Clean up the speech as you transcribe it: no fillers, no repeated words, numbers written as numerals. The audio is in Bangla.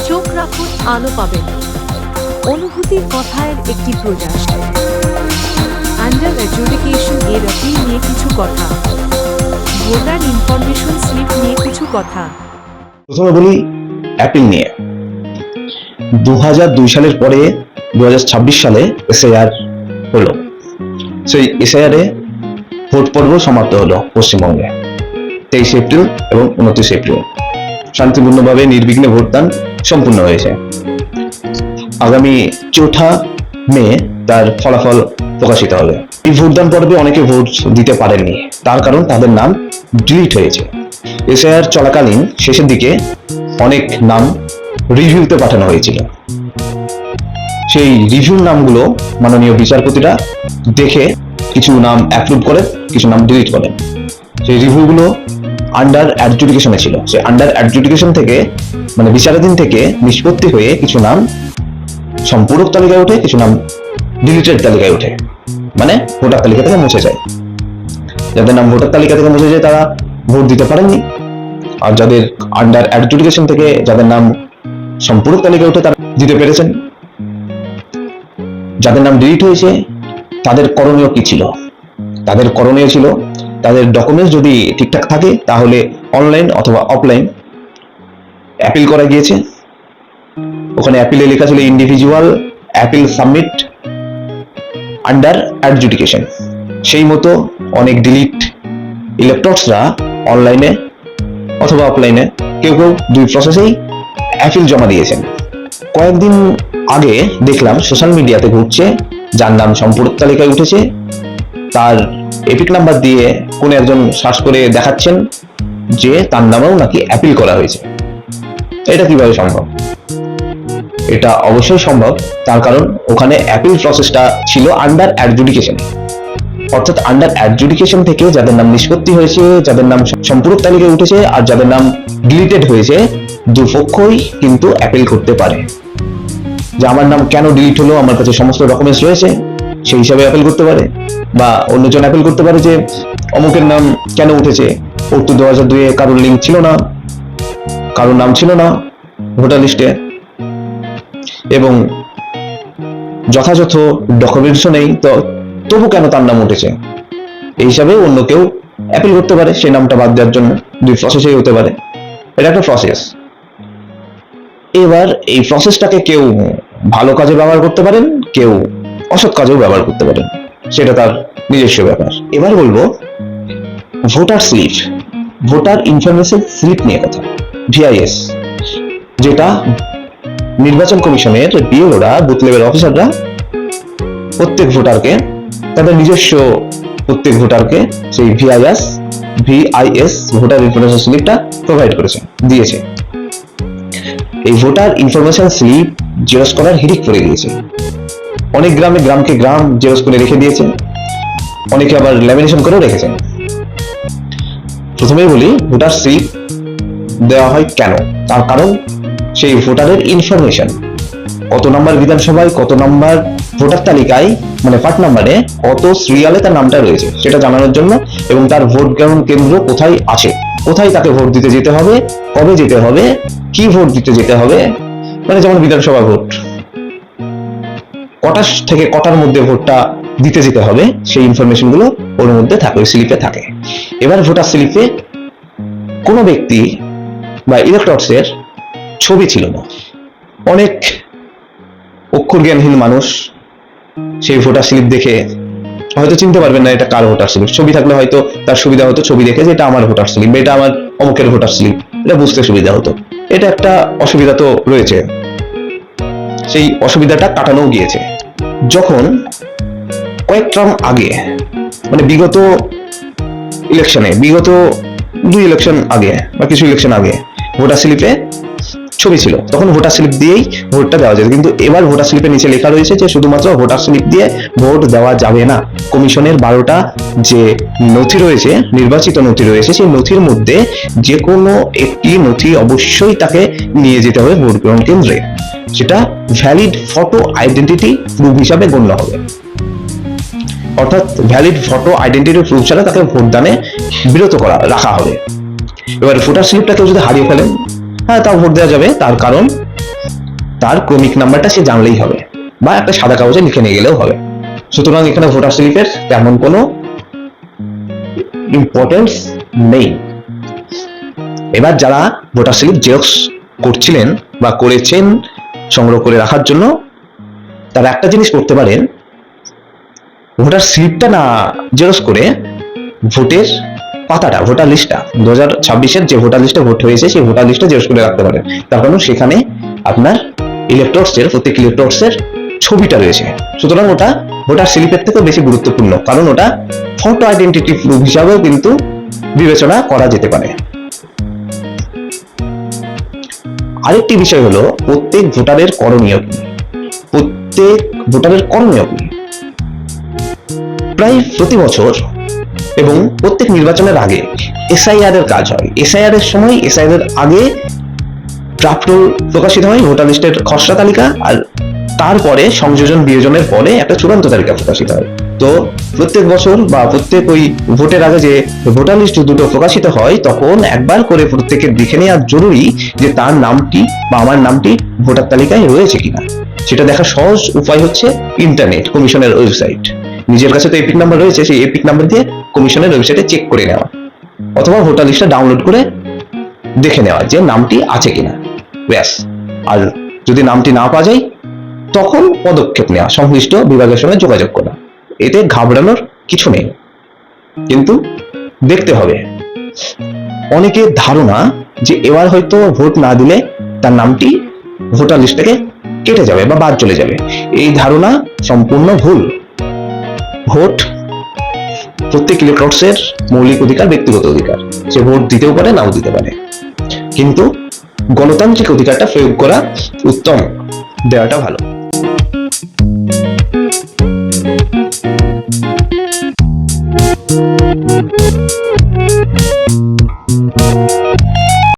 চোখ রাখুন, আলো পাবেন। অনুভূতির কথার একটি প্রয়াস। আন্ডার অ্যাডজুডিকেশন এর অ্যাপিল নিয়ে কিছু কথা। ভোটার ইনফরমেশন স্লিপ নিয়ে কিছু কথা। প্রথমে বলি অ্যাপিল নিয়ে। 2002 সালের পরে 2026 সালে এসআইআর হলো। সেই এসআইআরে ভোট পর্ব সমাপ্ত হলো পশ্চিমবঙ্গে 23 এপ্রিল এবং 29 এপ্রিল। শান্তিপূর্ণভাবে নির্বিঘ্নে ভোটদান সম্পূর্ণ হয়েছে। আগামী 4 মে তার ফলাফল প্রকাশিত হবে। এই ভোটদান পর্বে অনেকে ভোট দিতে পারেননি, তার কারণ তাদের নাম ডিলিট হয়েছে। এসআইআর চলাকালীন শেষের দিকে অনেক নাম রিভিউতে পাঠানো হয়েছিল। সেই রিভিউ নামগুলো মাননীয় বিচারপতিরা দেখে কিছু নাম অ্যাপ্রুভ করেন, কিছু নাম ডিলিট করেন। সেই রিভিউগুলো আন্ডার অ্যাডজুডিকেশনে ছিল। সেই আন্ডার অ্যাডজুডিকেশন থেকে মানে বিচারাধীন থেকে নিষ্পত্তি হয়ে কিছু নাম সম্পূরক তালিকায় ওঠে, কিছু নাম ডিলিটেড তালিকায় ওঠে, মানে ভোটার তালিকা থেকে মুছে যায়। যাদের নাম ভোটার তালিকা থেকে মুছে যায় তারা ভোট দিতে পারেননি, আর যাদের আন্ডার অ্যাডজুডিকেশন থেকে যাদের নাম সম্পূরক তালিকায় ওঠে তারা দিতে পেরেছেন। যাদের নাম ডিলিট হয়েছে তাদের করণীয় কি ছিল? তাদের করণীয় ছিল তাদের ডকুমেন্টস যদি ঠিকঠাক থাকে তাহলে অনলাইন অথবা অফলাইন অ্যাপিল করা গিয়েছে। ওখানে অ্যাপিলে লেখা ছিল individual appeal submit under adjudication. সেই মতো অনেক ডিলিট ইলেক্টরসরা অনলাইনে অথবা অফলাইনে কেউ কেউ দুই প্রসেসেই অ্যাপিল জমা দিয়েছেন। কয়েকদিন আগে দেখলাম সোশ্যাল মিডিয়াতে ঘুরছে, যার নাম সম্পূরক তালিকায় উঠেছে তার এপিক নাম্বার দিয়ে কোন একজন সার্চ করে দেখাচ্ছেন যে তার নামেও নাকি অ্যাপিল করা হয়েছে। এটা কিভাবে সম্ভব? এটা অবশ্যই সম্ভব, তার কারণ ওখানে অ্যাপিল প্রসেসটা ছিল আন্ডার অ্যাডজুডিকেশন। অর্থাৎ আন্ডার অ্যাডজুডিকেশন থেকে যাদের নাম নিষ্পত্তি হয়েছে, যাদের নাম সম্পূরক তালিকায় উঠেছে আর যাদের নাম ডিলিটেড হয়েছে, দুপক্ষই কিন্তু অ্যাপিল করতে পারে। যে আমার নাম কেন ডিলিট হলো, আমার কাছে সমস্ত ডকুমেন্টস রয়েছে, সেই হিসাবে অ্যাপিল করতে পারে। বা অন্যজন অ্যাপিল করতে পারে যে অমুকের নাম কেন উঠেছে, ওর তো 2002 কারোর লিঙ্ক ছিল না, কারোর নাম ছিল না ভোটার লিস্টে, এবং যথাযথ ডকুমেন্টসও নেই, তো তবু কেন তার নাম উঠেছে, এই হিসাবে অন্য কেউ অ্যাপিল করতে পারে সেই নামটা বাদ দেওয়ার জন্য। দুই প্রসেসেই হতে পারে, এটা একটা প্রসেস। এবার এই প্রসেসটাকে কেউ ভালো কাজে ব্যবহার করতে পারেন, কেউ অসৎ কাজেও ব্যবহার করতে পারেন, সেটা তার নিজস্ব ব্যাপার। এবার বলবো voter slip, voter information slip নিয়ে কথা। ভিআইএস, যেটা নির্বাচন কমিশনের বিএলওরা, বুথ লেভেল অফিসাররা প্রত্যেক ভোটারকে তাদের নিজস্ব প্রত্যেক ভোটারকে সেই ভিআইএস ভোটার ইনফরমেশন স্লিপটা প্রোভাইড করেছে, দিয়েছে। এই ভোটার ইনফরমেশন স্লিপ জেরক্স করার হিড়িক পড়ে গিয়েছে। অনেক গ্রামকে গ্রাম জেরক্স করে রেখে দিয়েছে, অনেকে আবার ল্যামিনেশন করেও রেখেছেন। প্রথমেই বলি ভোটার স্লিপ দেওয়া হয় কেন, তার কারণ সেই ভোটারের ইনফরমেশন, কত নাম্বার বিধানসভায়, কত নাম্বার ভোটার তালিকায় মানে পার্ট নাম্বারে, কত সিরিয়ালে তার নামটা রয়েছে সেটা জানানোর জন্য, এবং তার ভোট গ্রহণ কেন্দ্র কোথায় আছে, কোথায় তাকে ভোট দিতে যেতে হবে, কবে যেতে হবে, কি ভোট দিতে যেতে হবে, মানে যেমন বিধানসভা ভোট কটা থেকে কটার মধ্যে ভোটটা দিতে যেতে হবে, সেই ইনফরমেশন গুলো ওর মধ্যে থাকে, ওই স্লিপে থাকে। এবার ভোটার স্লিপে কোনো ব্যক্তি বা ইলেক্টরসের ছবি ছিল না। অনেক অক্ষর জ্ঞানহীন মানুষ সেই ভোটার স্লিপ দেখে হয়তো চিনতে পারবেন না এটা কার ভোটার স্লিপ। ছবি থাকলে হয়তো তার সুবিধা হতো ছবি দেখে যে এটা আমার ভোটার স্লিপ, এটা আমার অমুকের ভোটার স্লিপ, এটা বুঝতে সুবিধা হতো। এটা একটা অসুবিধা তো রয়েছে, সেই অসুবিধাটা কাটানো গিয়েছে যখন কয়েক টার্ম আগে, মানে বিগত ইলেকশনে, বিগত 2 ইলেকশন আগে বা কিছু ইলেকশন আগে ভোটার স্লিপে ছবি ছিল, তখন ভোটার স্লিপ দিয়েই ভোটটা দেওয়া যেত। কিন্তু এবার ভোটার স্লিপের নিচে লেখা রয়েছে যে শুধুমাত্র ভোটার স্লিপ দিয়ে ভোট দেওয়া যাবে না। কমিশনের 12টা যে নথি রয়েছে, নির্বাচিত নথি রয়েছে, সেই নথির মধ্যে যে কোনো একটি নথি অবশ্যই তাকে নিয়ে যেতে হবে ভোট গ্রহণ কেন্দ্রে, সেটা ভ্যালিড ফটো আইডেন্টিটি প্রুফ হিসাবে গণ্য হবে। অর্থাৎ ভ্যালিড ফটো আইডেন্টিটি প্রুফ ছাড়া তাকে ভোটদানে বিরত রাখা হবে। এবার ভোটার স্লিপটা কেউ যদি হারিয়ে ফেলেন হ্যাঁ তাও ভোট দেওয়া যাবে, তার কারণ তার ক্রমিক নাম্বারটা সে জানলেই হবে, বা একটা সাদা কাগজে লিখে নিয়ে গেলেও হবে। সুতরাং এখানে ভোটার স্লিপের তেমন কোনো ইম্পর্টেন্স নেই। এবার যারা ভোটার স্লিপ জেরক্স করছিলেন বা করেছেন সংগ্রহ করে রাখার জন্য, তারা একটা জিনিস করতে পারেন, ভোটার স্লিপটা না জেরক্স করে ভোটের পাতাটা, ভোটার লিস্টটা 2026-এর যে ভোটার লিস্টে ভোট হয়েছে সেই ভোটার লিস্টটা জেরক্স করে রাখতে পারেন। তার কারণ সেখানে আপনার ইলেকটরসের, প্রত্যেক ইলেকটরসের ছবিটা রয়েছে। সুতরাং ওটা ভোটার স্লিপের থেকে বেশি গুরুত্বপূর্ণ, কারণ ওটা ফটো আইডেন্টিটি প্রুফ হিসাবেও কিন্তু বিবেচনা করা যেতে পারে। আরেকটি বিষয় হলো প্রত্যেক ভোটারের করণীয় কি। প্রত্যেক ভোটারের করণীয় কি, প্রায় প্রতি বছর এবং প্রত্যেক নির্বাচনের আগে এসআইআর এর কাজ হয়। এসআইআর এর সময়, এসআইআর এর আগে ড্রাফট রোল প্রকাশিত হয়, ভোটার লিস্টের খসড়া তালিকা, আর তারপরে সংযোজন বিয়োজনের পরে একটা চূড়ান্ত তালিকা প্রকাশিত হয়। তো প্রত্যেক বছর বা প্রত্যেক ওই ভোটের আগে যে ভোটার লিস্ট দুটো প্রকাশিত হয়, তখন একবার করে প্রত্যেকের দেখে নেওয়া জরুরি যে তার নামটি বা আমার নামটি ভোটার তালিকায় রয়েছে কিনা। সেটা দেখার সহজ উপায় হচ্ছে ইন্টারনেট, কমিশনের ওয়েবসাইট। নিজের কাছে তো এপিক নাম্বার রয়েছে, সেই এপিক নাম্বার দিয়ে কমিশনের ওয়েবসাইটে চেক করে নেওয়া, অথবা ভোটার লিস্টটা ডাউনলোড করে দেখে নেওয়া যে নামটি আছে কিনা, ব্যাস। আর যদি নামটি না পাওয়া যায় তখন পদক্ষেপ নেওয়া, সংশ্লিষ্ট বিভাগের সঙ্গে যোগাযোগ করা। এতে ঘাবড়ানোর কিছু নেই, কিন্তু দেখতে হবে। অনেকের ধারণা যে এবার হয়তো ভোট না দিলে তার নামটি ভোটার লিস্ট থেকে কেটে যাবে বা বাদ চলে যাবে। এই ধারণা সম্পূর্ণ ভুল। ভোট প্রত্যেক ইলেকটরসের মৌলিক অধিকার, ব্যক্তিগত অধিকার। সে ভোট দিতেও পারে, নাও দিতে পারে, কিন্তু গণতান্ত্রিক অধিকারটা প্রয়োগ করা উত্তম, দেওয়াটা ভালো।